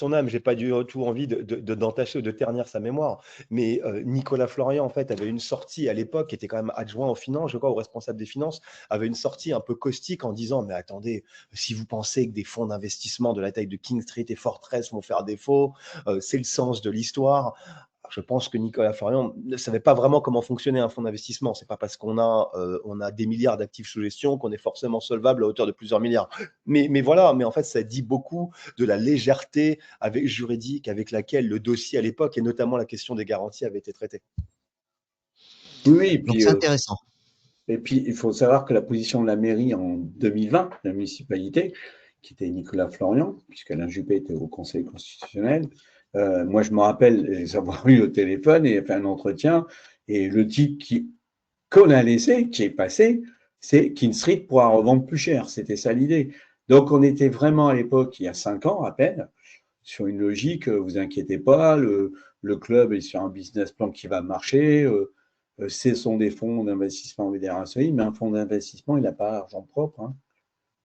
son âme, j'ai pas du tout envie d'entacher ou de ternir sa mémoire. Mais Nicolas Florian, en fait, avait une sortie à l'époque, qui était quand même adjoint aux finances, je crois, au responsable des finances, avait une sortie un peu caustique en disant, mais attendez, si vous pensez que des fonds d'investissement de la taille de King Street et Fortress vont faire défaut, c'est le sens de l'histoire. Je pense que Nicolas Florian ne savait pas vraiment comment fonctionnait un fonds d'investissement. C'est pas parce on a des milliards d'actifs sous gestion qu'on est forcément solvable à hauteur de plusieurs milliards. Mais voilà, mais en fait, ça dit beaucoup de la légèreté juridique avec laquelle le dossier à l'époque, et notamment la question des garanties, avait été traité. Oui, Donc c'est intéressant. et puis il faut savoir que la position de la mairie en 2020, la municipalité, qui était Nicolas Florian, puisqu'Alain Juppé était au Conseil constitutionnel, moi je me rappelle les avoir eu au téléphone et fait un entretien, et le titre qu'on a laissé, qui est passé, c'est King Street pourra revendre plus cher. C'était ça l'idée. Donc on était vraiment à l'époque, il y a 5 ans à peine, sur une logique, vous inquiétez pas, le club est sur un business plan qui va marcher, ce sont des fonds d'investissement fédérationnels, mais un fonds d'investissement, il n'a pas argent propre. Hein.